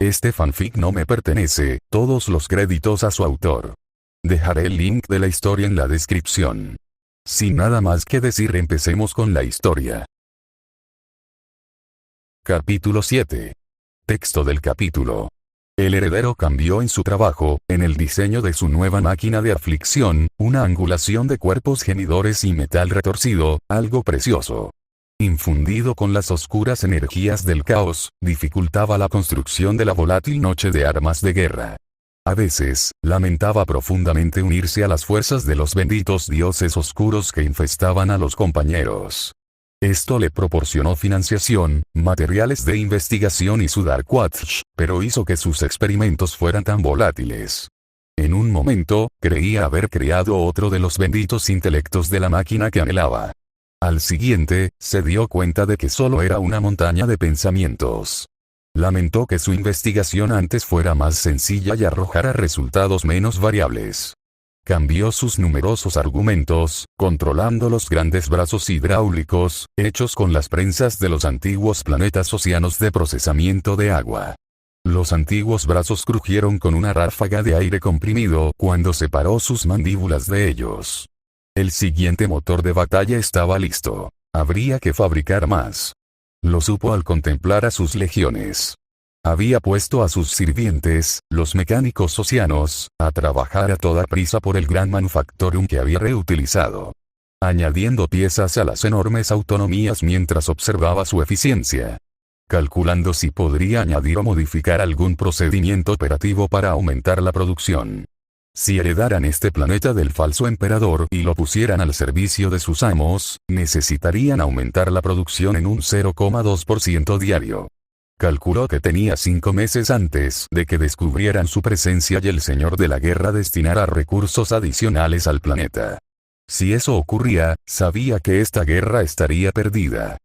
Este fanfic no me pertenece, todos los créditos a su autor. Dejaré el link de la historia en la descripción. Sin nada más que decir, empecemos con la historia. Capítulo 7. Texto del capítulo. El heredero cambió en su trabajo, en el diseño de su nueva máquina de aflicción, una angulación de cuerpos gemidores y metal retorcido, algo precioso. Infundido con las oscuras energías del caos, dificultaba la construcción de la volátil noche de armas de guerra. A veces, lamentaba profundamente unirse a las fuerzas de los benditos dioses oscuros que infestaban a los compañeros. Esto le proporcionó financiación, materiales de investigación y su Dark Watch, pero hizo que sus experimentos fueran tan volátiles. En un momento, creía haber creado otro de los benditos intelectos de la máquina que anhelaba. Al siguiente, se dio cuenta de que solo era una montaña de pensamientos. Lamentó que su investigación antes fuera más sencilla y arrojara resultados menos variables. Cambió sus numerosos argumentos, controlando los grandes brazos hidráulicos, hechos con las prensas de los antiguos planetas océanos de procesamiento de agua. Los antiguos brazos crujieron con una ráfaga de aire comprimido cuando separó sus mandíbulas de ellos. El siguiente motor de batalla estaba listo. Habría que fabricar más. Lo supo al contemplar a sus legiones. Había puesto a sus sirvientes, los mecánicos océanos, a trabajar a toda prisa por el gran manufactorum que había reutilizado. Añadiendo piezas a las enormes autonomías mientras observaba su eficiencia. Calculando si podría añadir o modificar algún procedimiento operativo para aumentar la producción. Si heredaran este planeta del falso emperador y lo pusieran al servicio de sus amos, necesitarían aumentar la producción en un 0,2% diario. Calculó que tenía 5 meses antes de que descubrieran su presencia y el Señor de la Guerra destinara recursos adicionales al planeta. Si eso ocurría, sabía que esta guerra estaría perdida.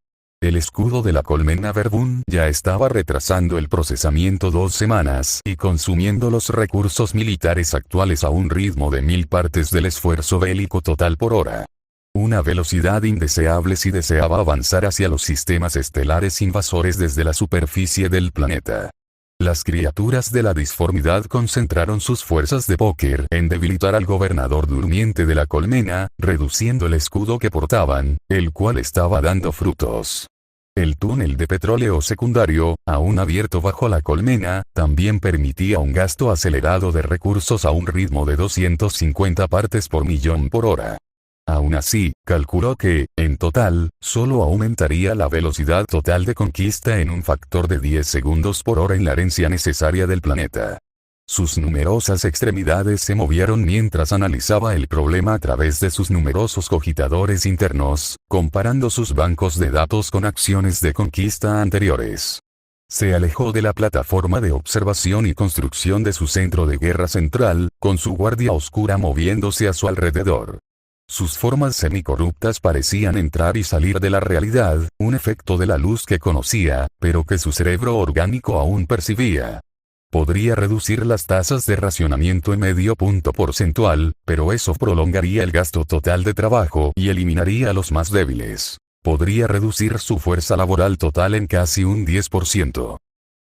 El escudo de la colmena Verbún ya estaba retrasando el procesamiento 2 semanas y consumiendo los recursos militares actuales a un ritmo de 1000 partes del esfuerzo bélico total por hora. Una velocidad indeseable si deseaba avanzar hacia los sistemas estelares invasores desde la superficie del planeta. Las criaturas de la disformidad concentraron sus fuerzas de póker en debilitar al gobernador durmiente de la colmena, reduciendo el escudo que portaban, el cual estaba dando frutos. El túnel de petróleo secundario, aún abierto bajo la colmena, también permitía un gasto acelerado de recursos a un ritmo de 250 partes por millón por hora. Aún así, calculó que, en total, solo aumentaría la velocidad total de conquista en un factor de 10 segundos por hora en la herencia necesaria del planeta. Sus numerosas extremidades se movieron mientras analizaba el problema a través de sus numerosos cogitadores internos, comparando sus bancos de datos con acciones de conquista anteriores. Se alejó de la plataforma de observación y construcción de su centro de guerra central, con su guardia oscura moviéndose a su alrededor. Sus formas semicorruptas parecían entrar y salir de la realidad, un efecto de la luz que conocía, pero que su cerebro orgánico aún percibía. Podría reducir las tasas de racionamiento en medio punto porcentual, pero eso prolongaría el gasto total de trabajo y eliminaría a los más débiles. Podría reducir su fuerza laboral total en casi un 10%.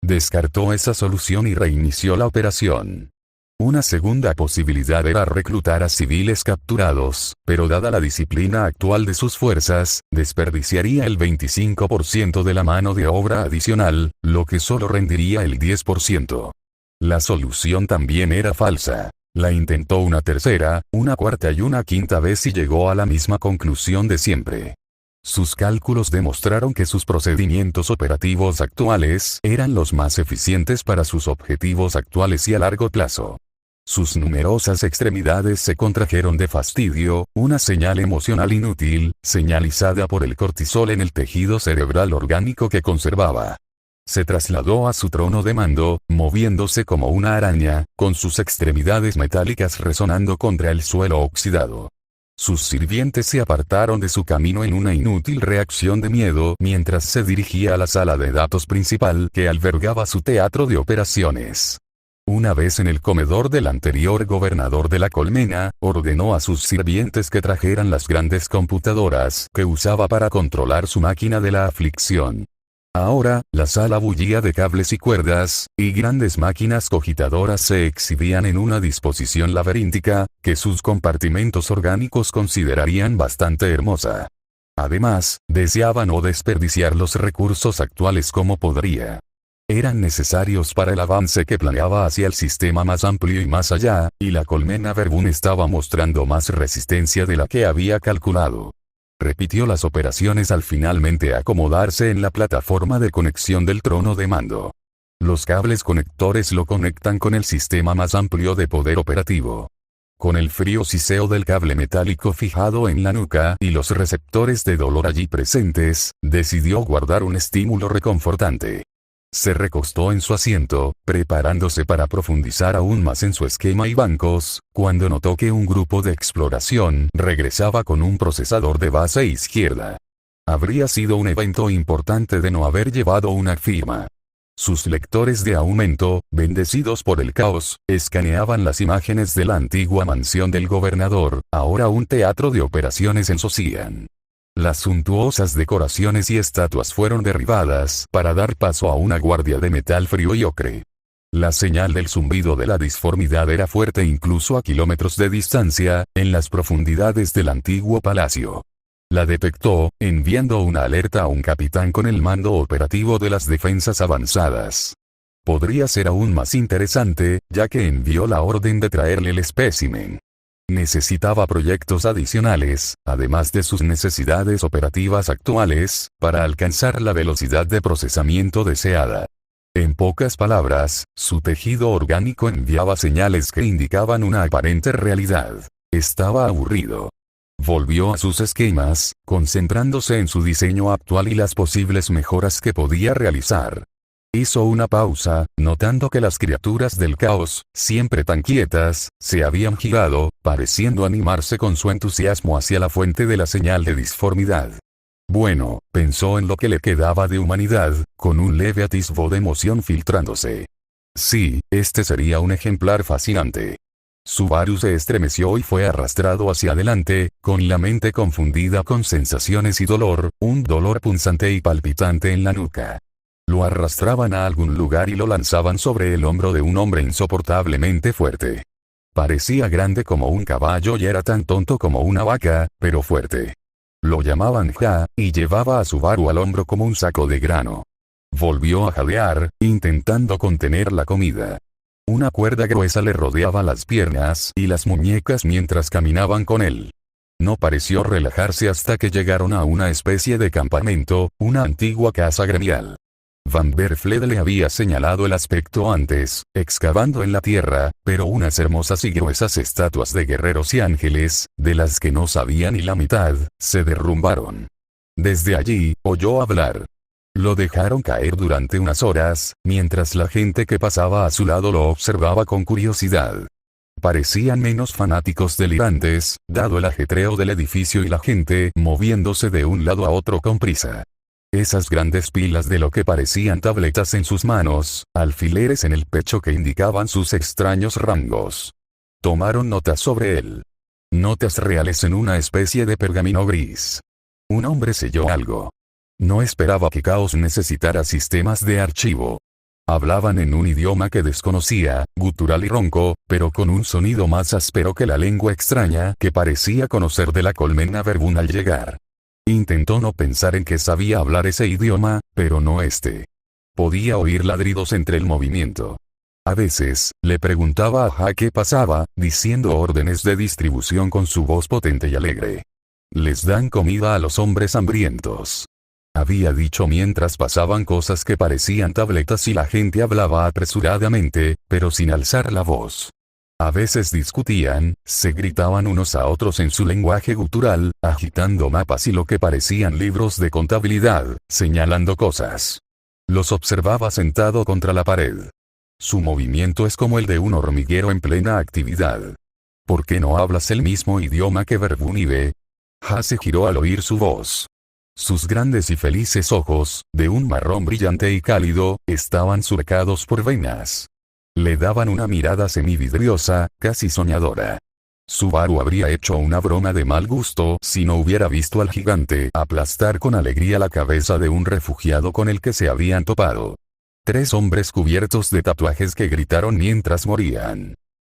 Descartó esa solución y reinició la operación. Una segunda posibilidad era reclutar a civiles capturados, pero dada la disciplina actual de sus fuerzas, desperdiciaría el 25% de la mano de obra adicional, lo que solo rendiría el 10%. La solución también era falsa. La intentó una tercera, una cuarta y una quinta vez y llegó a la misma conclusión de siempre. Sus cálculos demostraron que sus procedimientos operativos actuales eran los más eficientes para sus objetivos actuales y a largo plazo. Sus numerosas extremidades se contrajeron de fastidio, una señal emocional inútil, señalizada por el cortisol en el tejido cerebral orgánico que conservaba. Se trasladó a su trono de mando, moviéndose como una araña, con sus extremidades metálicas resonando contra el suelo oxidado. Sus sirvientes se apartaron de su camino en una inútil reacción de miedo mientras se dirigía a la sala de datos principal que albergaba su teatro de operaciones. Una vez en el comedor del anterior gobernador de la colmena, ordenó a sus sirvientes que trajeran las grandes computadoras que usaba para controlar su máquina de la aflicción. Ahora, la sala bullía de cables y cuerdas, y grandes máquinas cogitadoras se exhibían en una disposición laberíntica, que sus compartimentos orgánicos considerarían bastante hermosa. Además, deseaba no desperdiciar los recursos actuales como podría. Eran necesarios para el avance que planeaba hacia el sistema más amplio y más allá, y la colmena Verbún estaba mostrando más resistencia de la que había calculado. Repitió las operaciones al finalmente acomodarse en la plataforma de conexión del trono de mando. Los cables conectores lo conectan con el sistema más amplio de poder operativo. Con el frío siseo del cable metálico fijado en la nuca y los receptores de dolor allí presentes, decidió guardar un estímulo reconfortante. Se recostó en su asiento, preparándose para profundizar aún más en su esquema y bancos, cuando notó que un grupo de exploración regresaba con un procesador de base izquierda. Habría sido un evento importante de no haber llevado una firma. Sus lectores de aumento, bendecidos por el caos, escaneaban las imágenes de la antigua mansión del gobernador, ahora un teatro de operaciones en Socian. Las suntuosas decoraciones y estatuas fueron derribadas para dar paso a una guardia de metal frío y ocre. La señal del zumbido de la disformidad era fuerte incluso a kilómetros de distancia, en las profundidades del antiguo palacio. La detectó, enviando una alerta a un capitán con el mando operativo de las defensas avanzadas. Podría ser aún más interesante, ya que envió la orden de traerle el espécimen. Necesitaba proyectos adicionales, además de sus necesidades operativas actuales, para alcanzar la velocidad de procesamiento deseada. En pocas palabras, su tejido orgánico enviaba señales que indicaban una aparente realidad. Estaba aburrido. Volvió a sus esquemas, concentrándose en su diseño actual y las posibles mejoras que podía realizar. Hizo una pausa, notando que las criaturas del caos, siempre tan quietas, se habían girado, pareciendo animarse con su entusiasmo hacia la fuente de la señal de disformidad. Bueno, pensó en lo que le quedaba de humanidad, con un leve atisbo de emoción filtrándose. Sí, este sería un ejemplar fascinante. Subaru se estremeció y fue arrastrado hacia adelante, con la mente confundida con sensaciones y dolor, un dolor punzante y palpitante en la nuca. Lo arrastraban a algún lugar y lo lanzaban sobre el hombro de un hombre insoportablemente fuerte. Parecía grande como un caballo y era tan tonto como una vaca, pero fuerte. Lo llamaban Ja, y llevaba a Subaru al hombro como un saco de grano. Volvió a jadear, intentando contener la comida. Una cuerda gruesa le rodeaba las piernas y las muñecas mientras caminaban con él. No pareció relajarse hasta que llegaron a una especie de campamento, una antigua casa gremial. Van Berfled le había señalado el aspecto antes, excavando en la tierra, pero unas hermosas y gruesas estatuas de guerreros y ángeles, de las que no sabía ni la mitad, se derrumbaron. Desde allí, oyó hablar. Lo dejaron caer durante unas horas, mientras la gente que pasaba a su lado lo observaba con curiosidad. Parecían menos fanáticos delirantes, dado el ajetreo del edificio y la gente moviéndose de un lado a otro con prisa. Esas grandes pilas de lo que parecían tabletas en sus manos, alfileres en el pecho que indicaban sus extraños rangos. Tomaron notas sobre él. Notas reales en una especie de pergamino gris. Un hombre selló algo. No esperaba que Caos necesitara sistemas de archivo. Hablaban en un idioma que desconocía, gutural y ronco, pero con un sonido más áspero que la lengua extraña que parecía conocer de la colmena Verbún al llegar. Intentó no pensar en que sabía hablar ese idioma, pero no este. Podía oír ladridos entre el movimiento. A veces, le preguntaba a Ja qué pasaba, diciendo órdenes de distribución con su voz potente y alegre. Les dan comida a los hombres hambrientos. Había dicho mientras pasaban cosas que parecían tabletas y la gente hablaba apresuradamente, pero sin alzar la voz. A veces discutían, se gritaban unos a otros en su lenguaje gutural, agitando mapas y lo que parecían libros de contabilidad, señalando cosas. Los observaba sentado contra la pared. Su movimiento es como el de un hormiguero en plena actividad. ¿Por qué no hablas el mismo idioma que Verbún y ve? Ja se giró al oír su voz. Sus grandes y felices ojos, de un marrón brillante y cálido, estaban surcados por venas. Le daban una mirada semividriosa, casi soñadora. Subaru habría hecho una broma de mal gusto si no hubiera visto al gigante aplastar con alegría la cabeza de un refugiado con el que se habían topado. 3 hombres cubiertos de tatuajes que gritaron mientras morían.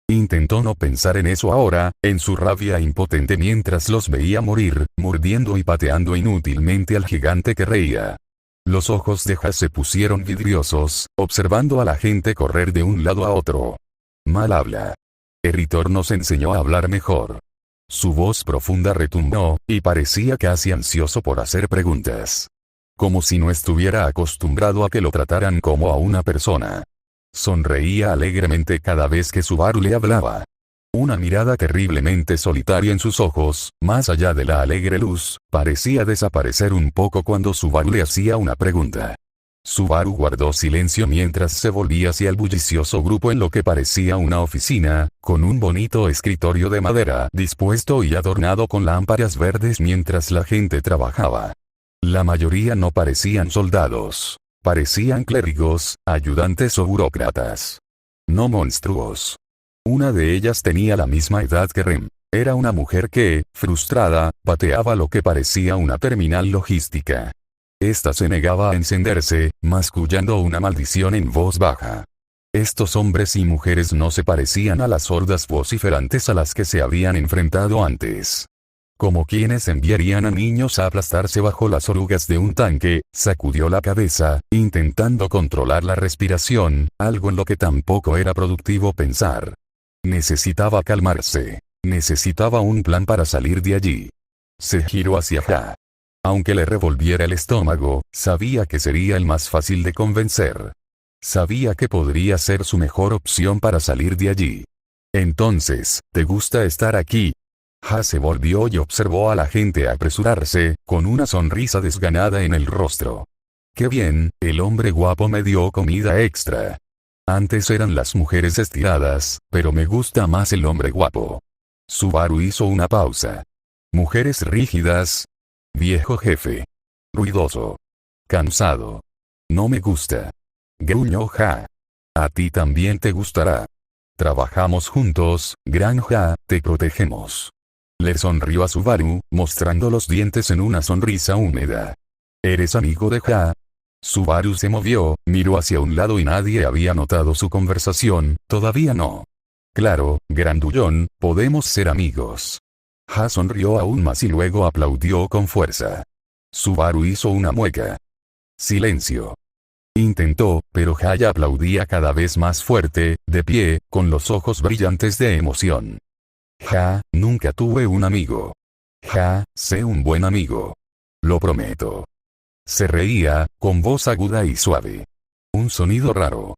Intentó no pensar en eso ahora, en su rabia impotente mientras los veía morir, mordiendo y pateando inútilmente al gigante que reía. Los ojos de Ha se pusieron vidriosos, observando a la gente correr de un lado a otro. Mal habla. Eritor nos enseñó a hablar mejor. Su voz profunda retumbó, y parecía casi ansioso por hacer preguntas. Como si no estuviera acostumbrado a que lo trataran como a una persona. Sonreía alegremente cada vez que Subaru le hablaba. Una mirada terriblemente solitaria en sus ojos, más allá de la alegre luz, parecía desaparecer un poco cuando Subaru le hacía una pregunta. Subaru guardó silencio mientras se volvía hacia el bullicioso grupo en lo que parecía una oficina, con un bonito escritorio de madera dispuesto y adornado con lámparas verdes mientras la gente trabajaba. La mayoría no parecían soldados. Parecían clérigos, ayudantes o burócratas. No monstruos. Una de ellas tenía la misma edad que Rem. Era una mujer que, frustrada, pateaba lo que parecía una terminal logística. Esta se negaba a encenderse, mascullando una maldición en voz baja. Estos hombres y mujeres no se parecían a las hordas vociferantes a las que se habían enfrentado antes. Como quienes enviarían a niños a aplastarse bajo las orugas de un tanque, sacudió la cabeza, intentando controlar la respiración, algo en lo que tampoco era productivo pensar. Necesitaba calmarse. Necesitaba un plan para salir de allí. Se giró hacia Ha. Aunque le revolviera el estómago, sabía que sería el más fácil de convencer. Sabía que podría ser su mejor opción para salir de allí. Entonces, ¿te gusta estar aquí? Ha se volvió y observó a la gente apresurarse, con una sonrisa desganada en el rostro. ¡Qué bien! El hombre guapo me dio comida extra. Antes eran las mujeres estiradas, pero me gusta más el hombre guapo. Subaru hizo una pausa. Mujeres rígidas. Viejo jefe. Ruidoso. Cansado. No me gusta. Gruñó Ha. A ti también te gustará. Trabajamos juntos, gran Ha, te protegemos. Le sonrió a Subaru, mostrando los dientes en una sonrisa húmeda. ¿Eres amigo de Ha? Subaru se movió, miró hacia un lado y nadie había notado su conversación, todavía no. Claro, grandullón, podemos ser amigos. Ha sonrió aún más y luego aplaudió con fuerza. Subaru hizo una mueca. Silencio. Intentó, pero Ha ya aplaudía cada vez más fuerte, de pie, con los ojos brillantes de emoción. Ha, nunca tuve un amigo. Ha, sé un buen amigo. Lo prometo. Se reía, con voz aguda y suave. Un sonido raro.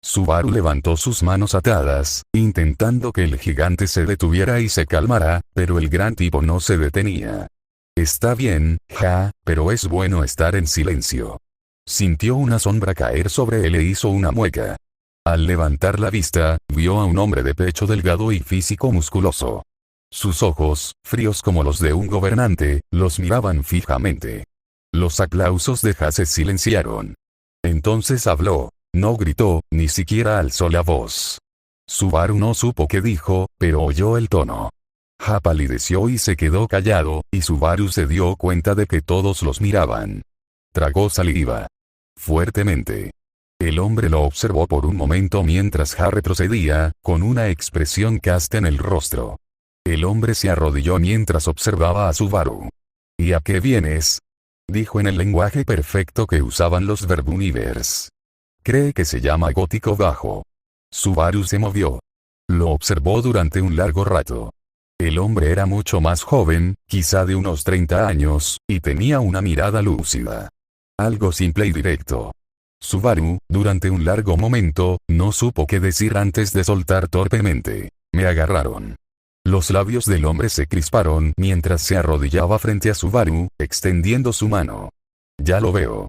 Subaru levantó sus manos atadas, intentando que el gigante se detuviera y se calmara, pero el gran tipo no se detenía. Está bien, Ha, pero es bueno estar en silencio. Sintió una sombra caer sobre él e hizo una mueca. Al levantar la vista, vio a un hombre de pecho delgado y físico musculoso. Sus ojos, fríos como los de un gobernante, los miraban fijamente. Los aplausos de Ha se silenciaron. Entonces habló. No gritó, ni siquiera alzó la voz. Subaru no supo qué dijo, pero oyó el tono. Ha palideció y se quedó callado, y Subaru se dio cuenta de que todos los miraban. Tragó saliva. Fuertemente. El hombre lo observó por un momento mientras Ha retrocedía, con una expresión casta en el rostro. El hombre se arrodilló mientras observaba a Subaru. ¿Y a qué vienes? Dijo en el lenguaje perfecto que usaban los Verbunivers. Cree que se llama gótico bajo. Subaru se movió. Lo observó durante un largo rato. El hombre era mucho más joven, quizá de unos 30 años, y tenía una mirada lúcida. Algo simple y directo. Subaru, durante un largo momento, no supo qué decir antes de soltar torpemente. Me agarraron. Los labios del hombre se crisparon mientras se arrodillaba frente a Subaru, extendiendo su mano. Ya lo veo.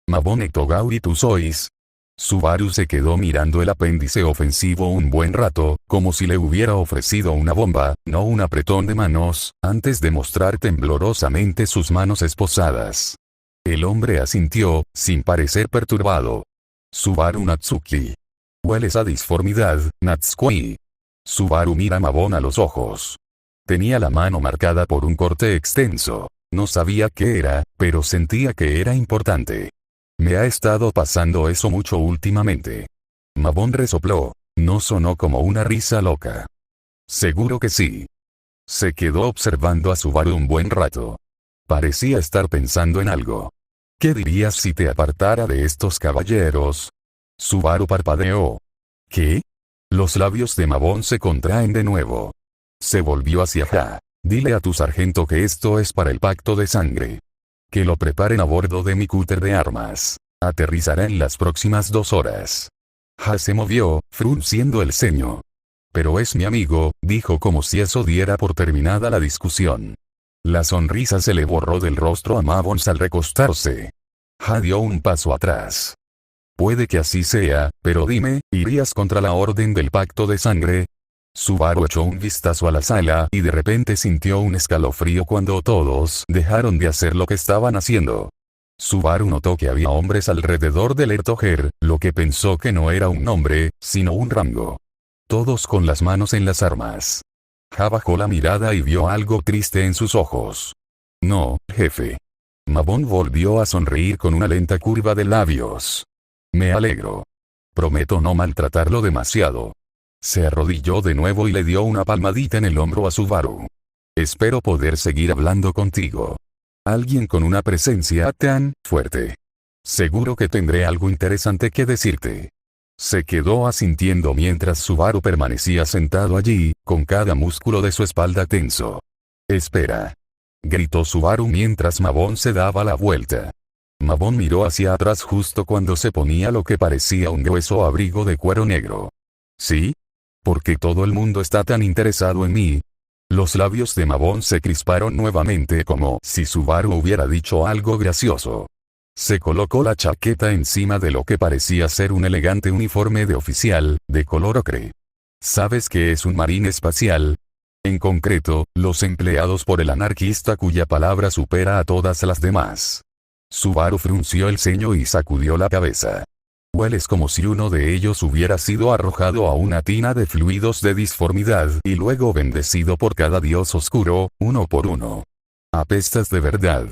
Mabone Togauri tú sois. Subaru se quedó mirando el apéndice ofensivo un buen rato, como si le hubiera ofrecido una bomba, no un apretón de manos, antes de mostrar temblorosamente sus manos esposadas. El hombre asintió, sin parecer perturbado. Subaru Natsuki. Hueles a disformidad, Natsukoi. Subaru mira a Mabon a los ojos. Tenía la mano marcada por un corte extenso. No sabía qué era, pero sentía que era importante. Me ha estado pasando eso mucho últimamente. Mabón resopló. No sonó como una risa loca. Seguro que sí. Se quedó observando a Subaru un buen rato. Parecía estar pensando en algo. ¿Qué dirías si te apartara de estos caballeros? Subaru parpadeó. ¿Qué? Los labios de Mabón se contraen de nuevo. Se volvió hacia Ja. Dile a tu sargento que esto es para el pacto de sangre. Que lo preparen a bordo de mi cúter de armas. Aterrizará en las próximas 2 horas. Ja se movió, frunciendo el ceño. Pero es mi amigo, dijo como si eso diera por terminada la discusión. La sonrisa se le borró del rostro a Mabón al recostarse. Ja dio un paso atrás. Puede que así sea, pero dime, ¿irías contra la orden del pacto de sangre? Subaru echó un vistazo a la sala y de repente sintió un escalofrío cuando todos dejaron de hacer lo que estaban haciendo. Subaru notó que había hombres alrededor del Ertoger, lo que pensó que no era un nombre, sino un rango. Todos con las manos en las armas. Ja bajó la mirada y vio algo triste en sus ojos. No, jefe. Mabón volvió a sonreír con una lenta curva de labios. Me alegro. Prometo no maltratarlo demasiado. Se arrodilló de nuevo y le dio una palmadita en el hombro a Subaru. Espero poder seguir hablando contigo. Alguien con una presencia tan fuerte. Seguro que tendré algo interesante que decirte. Se quedó asintiendo mientras Subaru permanecía sentado allí, con cada músculo de su espalda tenso. Espera. Gritó Subaru mientras Mabón se daba la vuelta. Mabón miró hacia atrás justo cuando se ponía lo que parecía un grueso abrigo de cuero negro. ¿Sí? ¿Por qué todo el mundo está tan interesado en mí? Los labios de Mabón se crisparon nuevamente como si Subaru hubiera dicho algo gracioso. Se colocó la chaqueta encima de lo que parecía ser un elegante uniforme de oficial, de color ocre. ¿Sabes qué es un marín espacial? En concreto, los empleados por el anarquista cuya palabra supera a todas las demás. Subaru frunció el ceño y sacudió la cabeza. Hueles como si uno de ellos hubiera sido arrojado a una tina de fluidos de disformidad y luego bendecido por cada dios oscuro, uno por uno. Apestas de verdad.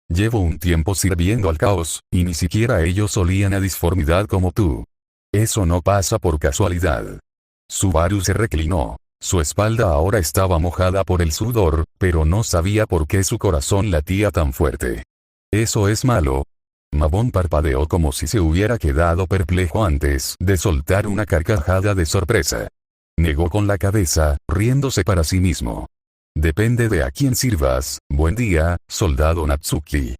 Llevo un tiempo sirviendo al caos, y ni siquiera ellos olían a disformidad como tú. Eso no pasa por casualidad. Subaru se reclinó. Su espalda ahora estaba mojada por el sudor, pero no sabía por qué su corazón latía tan fuerte. ¿Eso es malo? Mabón parpadeó como si se hubiera quedado perplejo antes de soltar una carcajada de sorpresa. Negó con la cabeza, riéndose para sí mismo. Depende de a quién sirvas. Buen día, soldado Natsuki.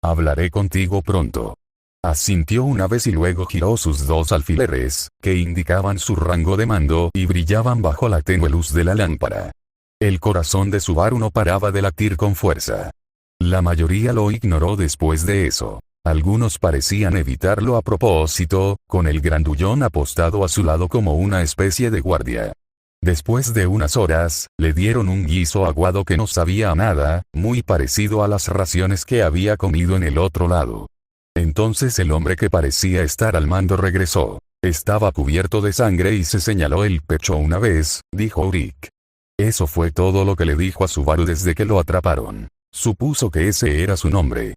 Hablaré contigo pronto. Asintió una vez y luego giró sus 2 alfileres, que indicaban su rango de mando y brillaban bajo la tenue luz de la lámpara. El corazón de Subaru no paraba de latir con fuerza. La mayoría lo ignoró después de eso. Algunos parecían evitarlo a propósito, con el grandullón apostado a su lado como una especie de guardia. Después de unas horas, le dieron un guiso aguado que no sabía a nada, muy parecido a las raciones que había comido en el otro lado. Entonces el hombre que parecía estar al mando regresó. Estaba cubierto de sangre y se señaló el pecho una vez, dijo Uric. Eso fue todo lo que le dijo a Subaru desde que lo atraparon. Supuso que ese era su nombre.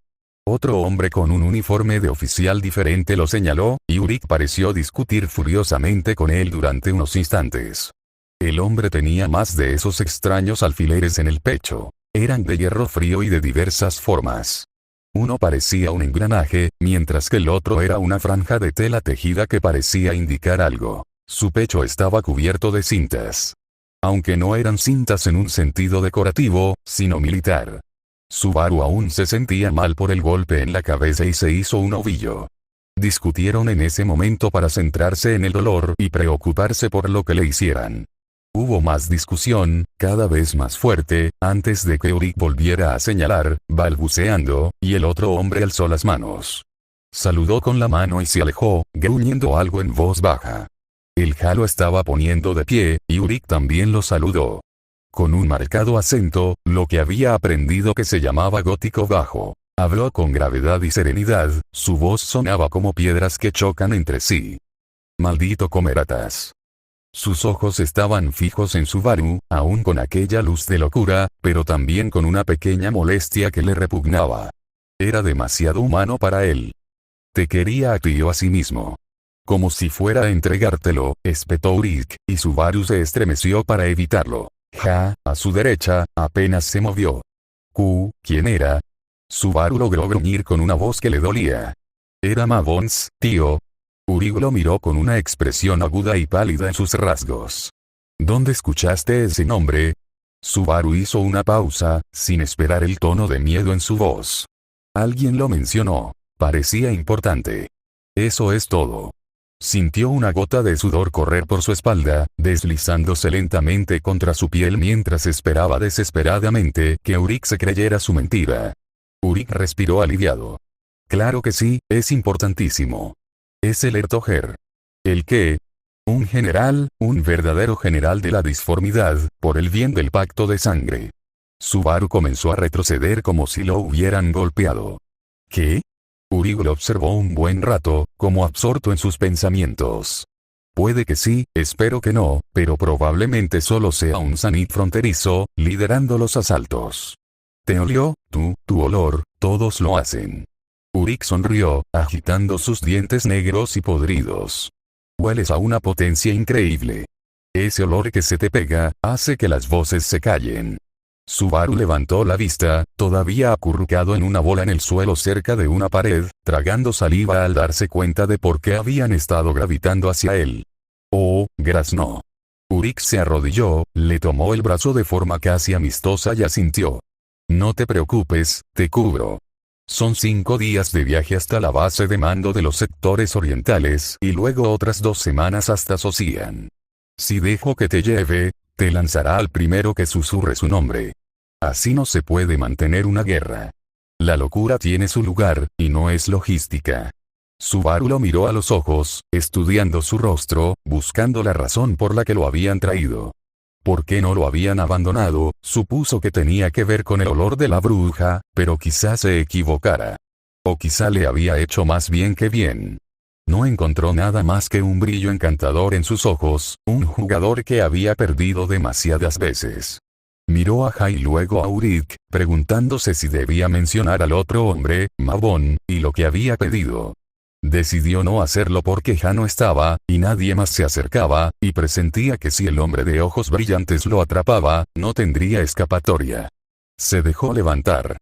Otro hombre con un uniforme de oficial diferente lo señaló, y Uric pareció discutir furiosamente con él durante unos instantes. El hombre tenía más de esos extraños alfileres en el pecho. Eran de hierro frío y de diversas formas. Uno parecía un engranaje, mientras que el otro era una franja de tela tejida que parecía indicar algo. Su pecho estaba cubierto de cintas. Aunque no eran cintas en un sentido decorativo, sino militar. Subaru aún se sentía mal por el golpe en la cabeza y se hizo un ovillo. Discutieron en ese momento para centrarse en el dolor y preocuparse por lo que le hicieran. Hubo más discusión, cada vez más fuerte, antes de que Uric volviera a señalar, balbuceando, y el otro hombre alzó las manos. Saludó con la mano y se alejó, gruñendo algo en voz baja. El jalo estaba poniendo de pie, y Uric también lo saludó. Con un marcado acento, lo que había aprendido que se llamaba gótico bajo. Habló con gravedad y serenidad, su voz sonaba como piedras que chocan entre sí. Maldito comeratas. Sus ojos estaban fijos en Subaru, aún con aquella luz de locura, pero también con una pequeña molestia que le repugnaba. Era demasiado humano para él. Te quería a ti o a sí mismo. Como si fuera a entregártelo, espetó Uric, y Subaru se estremeció para evitarlo. A su derecha, apenas se movió. ¿Quién era? Subaru logró gruñir con una voz que le dolía. Era Mavons, tío. Uric lo miró con una expresión aguda y pálida en sus rasgos. ¿Dónde escuchaste ese nombre? Subaru hizo una pausa, sin esperar el tono de miedo en su voz. Alguien lo mencionó. Parecía importante. Eso es todo. Sintió una gota de sudor correr por su espalda, deslizándose lentamente contra su piel mientras esperaba desesperadamente que Uric se creyera su mentira. Uric respiró aliviado. Claro que sí, es importantísimo. Es el Ertoger. ¿El qué? Un general, un verdadero general de la disformidad, por el bien del pacto de sangre. Subaru comenzó a retroceder como si lo hubieran golpeado. ¿Qué? Uric lo observó un buen rato, como absorto en sus pensamientos. Puede que sí, espero que no, pero probablemente solo sea un Zanith fronterizo, liderando los asaltos. ¿Te olió? Tu olor, todos lo hacen. Uric sonrió, agitando sus dientes negros y podridos. Hueles a una potencia increíble. Ese olor que se te pega, hace que las voces se callen. Subaru levantó la vista, todavía acurrucado en una bola en el suelo cerca de una pared, tragando saliva al darse cuenta de por qué habían estado gravitando hacia él. Oh, graznó. Uric se arrodilló, le tomó el brazo de forma casi amistosa y asintió. No te preocupes, te cubro. Son 5 días de viaje hasta la base de mando de los sectores orientales y luego otras 2 semanas hasta Sosian. Si dejo que te lleve, te lanzará al primero que susurre su nombre. Así no se puede mantener una guerra. La locura tiene su lugar, y no es logística. Subaru lo miró a los ojos, estudiando su rostro, buscando la razón por la que lo habían traído. ¿Por qué no lo habían abandonado? Supuso que tenía que ver con el olor de la bruja, pero quizá se equivocara. O quizá le había hecho más bien que bien. No encontró nada más que un brillo encantador en sus ojos, un jugador que había perdido demasiadas veces. Miró a Ja y luego a Uric, preguntándose si debía mencionar al otro hombre, Mavon, y lo que había pedido. Decidió no hacerlo porque Ja no estaba, y nadie más se acercaba, y presentía que si el hombre de ojos brillantes lo atrapaba, no tendría escapatoria. Se dejó levantar.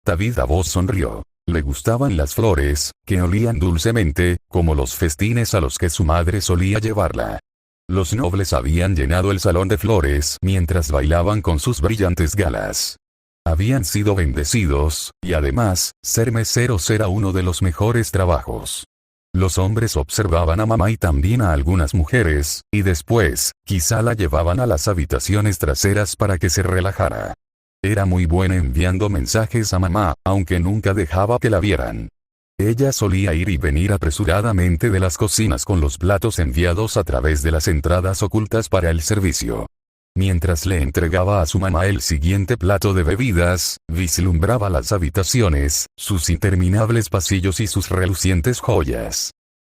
David Davos sonrió. Le gustaban las flores, que olían dulcemente, como los festines a los que su madre solía llevarla. Los nobles habían llenado el salón de flores mientras bailaban con sus brillantes galas. Habían sido bendecidos, y además, ser meseros era uno de los mejores trabajos. Los hombres observaban a mamá y también a algunas mujeres, y después, quizá la llevaban a las habitaciones traseras para que se relajara. Era muy buena enviando mensajes a mamá, aunque nunca dejaba que la vieran. Ella solía ir y venir apresuradamente de las cocinas con los platos enviados a través de las entradas ocultas para el servicio. Mientras le entregaba a su mamá el siguiente plato de bebidas, vislumbraba las habitaciones, sus interminables pasillos y sus relucientes joyas.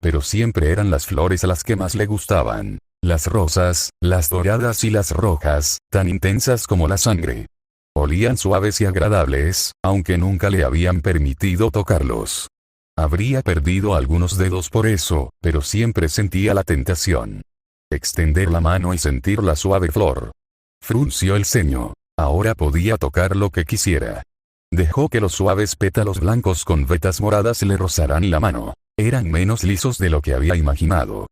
Pero siempre eran las flores las que más le gustaban. Las rosas, las doradas y las rojas, tan intensas como la sangre. Olían suaves y agradables, aunque nunca le habían permitido tocarlos. Habría perdido algunos dedos por eso, pero siempre sentía la tentación. Extender la mano y sentir la suave flor. Frunció el ceño. Ahora podía tocar lo que quisiera. Dejó que los suaves pétalos blancos con vetas moradas le rozaran la mano. Eran menos lisos de lo que había imaginado.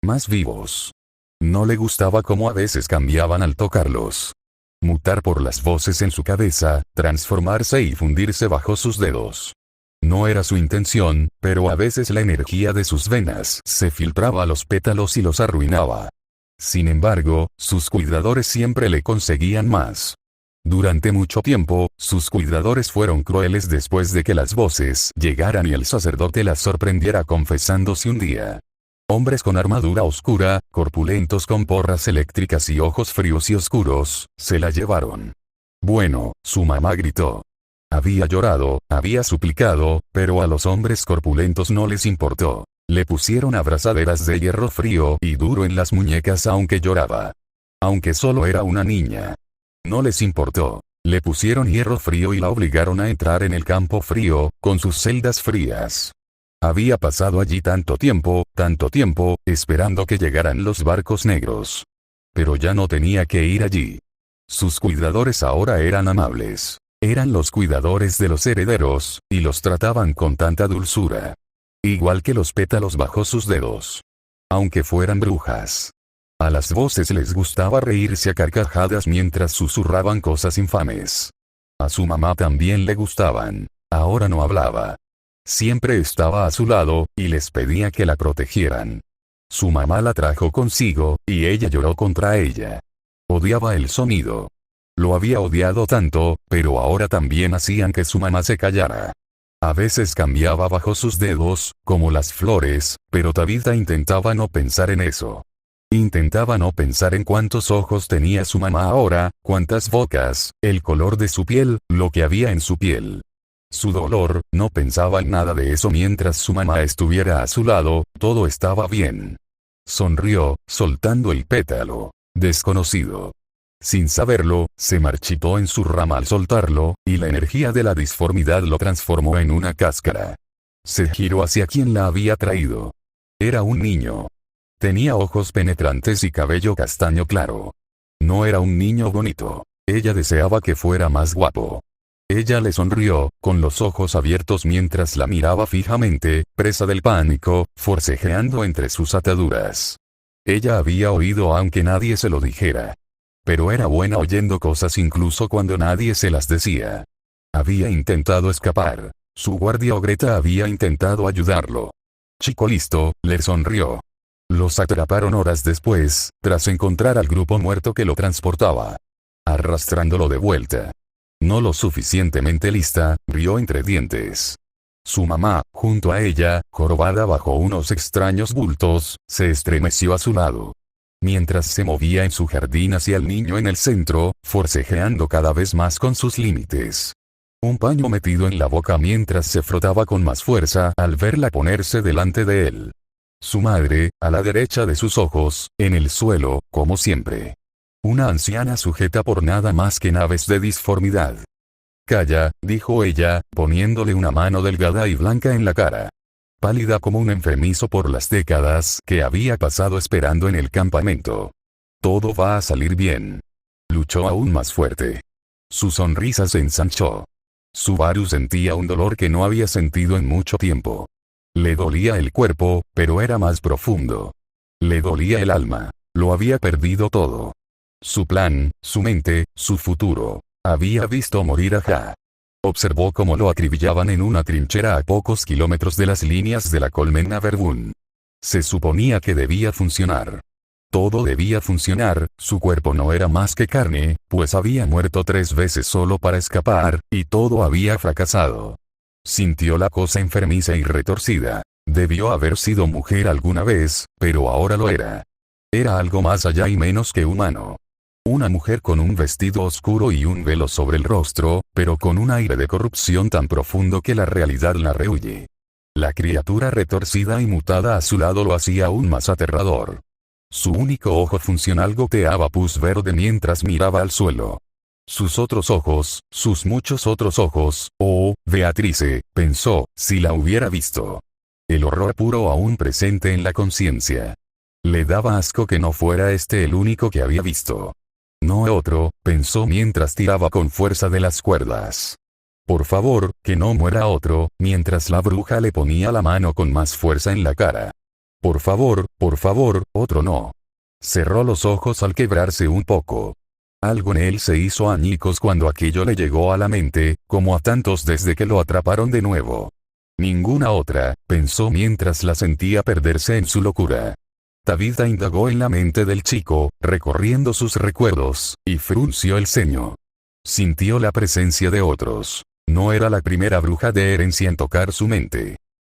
Más vivos. No le gustaba cómo a veces cambiaban al tocarlos. Mutar por las voces en su cabeza, transformarse y fundirse bajo sus dedos. No era su intención, pero a veces la energía de sus venas se filtraba a los pétalos y los arruinaba. Sin embargo, sus cuidadores siempre le conseguían más. Durante mucho tiempo, sus cuidadores fueron crueles después de que las voces llegaran y el sacerdote las sorprendiera confesándose un día. Hombres con armadura oscura, corpulentos con porras eléctricas y ojos fríos y oscuros, se la llevaron. Bueno, su mamá gritó. Había llorado, había suplicado, pero a los hombres corpulentos no les importó. Le pusieron abrazaderas de hierro frío y duro en las muñecas aunque lloraba. Aunque solo era una niña. No les importó. Le pusieron hierro frío y la obligaron a entrar en el campo frío, con sus celdas frías. Había pasado allí tanto tiempo, esperando que llegaran los barcos negros. Pero ya no tenía que ir allí. Sus cuidadores ahora eran amables. Eran los cuidadores de los herederos, y los trataban con tanta dulzura. Igual que los pétalos bajo sus dedos. Aunque fueran brujas. A las voces les gustaba reírse a carcajadas mientras susurraban cosas infames. A su mamá también le gustaban. Ahora no hablaba. Siempre estaba a su lado, y les pedía que la protegieran. Su mamá la trajo consigo, y ella lloró contra ella. Odiaba el sonido. Lo había odiado tanto, pero ahora también hacían que su mamá se callara. A veces cambiaba bajo sus dedos, como las flores, pero Tabitha intentaba no pensar en eso. Intentaba no pensar en cuántos ojos tenía su mamá ahora, cuántas bocas, el color de su piel, lo que había en su piel. Su dolor, no pensaba en nada de eso mientras su mamá estuviera a su lado, todo estaba bien. Sonrió, soltando el pétalo. Desconocido. Sin saberlo, se marchitó en su rama al soltarlo, y la energía de la disformidad lo transformó en una cáscara. Se giró hacia quien la había traído. Era un niño. Tenía ojos penetrantes y cabello castaño claro. No era un niño bonito. Ella deseaba que fuera más guapo. Ella le sonrió, con los ojos abiertos mientras la miraba fijamente, presa del pánico, forcejeando entre sus ataduras. Ella había oído aunque nadie se lo dijera. Pero era buena oyendo cosas incluso cuando nadie se las decía. Había intentado escapar. Su guardia Ogreta había intentado ayudarlo. Chico listo, le sonrió. Los atraparon horas después, tras encontrar al grupo muerto que lo transportaba. Arrastrándolo de vuelta. No lo suficientemente lista, rió entre dientes. Su mamá, junto a ella, jorobada bajo unos extraños bultos, se estremeció a su lado. Mientras se movía en su jardín hacia el niño en el centro, forcejeando cada vez más con sus límites. Un paño metido en la boca mientras se frotaba con más fuerza al verla ponerse delante de él. Su madre, a la derecha de sus ojos, en el suelo, como siempre. Una anciana sujeta por nada más que naves de disformidad. Calla, dijo ella, poniéndole una mano delgada y blanca en la cara. Pálida como un enfermizo por las décadas que había pasado esperando en el campamento. Todo va a salir bien. Luchó aún más fuerte. Su sonrisa se ensanchó. Subaru sentía un dolor que no había sentido en mucho tiempo. Le dolía el cuerpo, pero era más profundo. Le dolía el alma. Lo había perdido todo. Su plan, su mente, su futuro. Había visto morir a Ja. Observó cómo lo acribillaban en una trinchera a pocos kilómetros de las líneas de la colmena Verbún. Se suponía que debía funcionar. Todo debía funcionar, su cuerpo no era más que carne, pues había muerto 3 veces solo para escapar, y todo había fracasado. Sintió la cosa enfermiza y retorcida. Debió haber sido mujer alguna vez, pero ahora lo era. Era algo más allá y menos que humano. Una mujer con un vestido oscuro y un velo sobre el rostro, pero con un aire de corrupción tan profundo que la realidad la rehuye. La criatura retorcida y mutada a su lado lo hacía aún más aterrador. Su único ojo funcional goteaba pus verde mientras miraba al suelo. Sus otros ojos, sus muchos otros ojos, oh, Beatrice, pensó, si la hubiera visto. El horror puro aún presente en la conciencia. Le daba asco que no fuera este el único que había visto. No otro, pensó mientras tiraba con fuerza de las cuerdas. Por favor, que no muera otro, mientras la bruja le ponía la mano con más fuerza en la cara. Por favor, otro no. Cerró los ojos al quebrarse un poco. Algo en él se hizo añicos cuando aquello le llegó a la mente, como a tantos desde que lo atraparon de nuevo. Ninguna otra, pensó mientras la sentía perderse en su locura. Tabitha indagó en la mente del chico, recorriendo sus recuerdos, y frunció el ceño. Sintió la presencia de otros. No era la primera bruja de herencia en tocar su mente.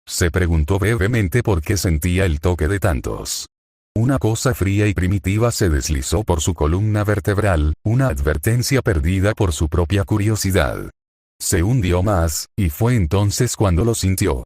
Se preguntó brevemente por qué sentía el toque de tantos. Una cosa fría y primitiva se deslizó por su columna vertebral, una advertencia perdida por su propia curiosidad. Se hundió más, y fue entonces cuando lo sintió.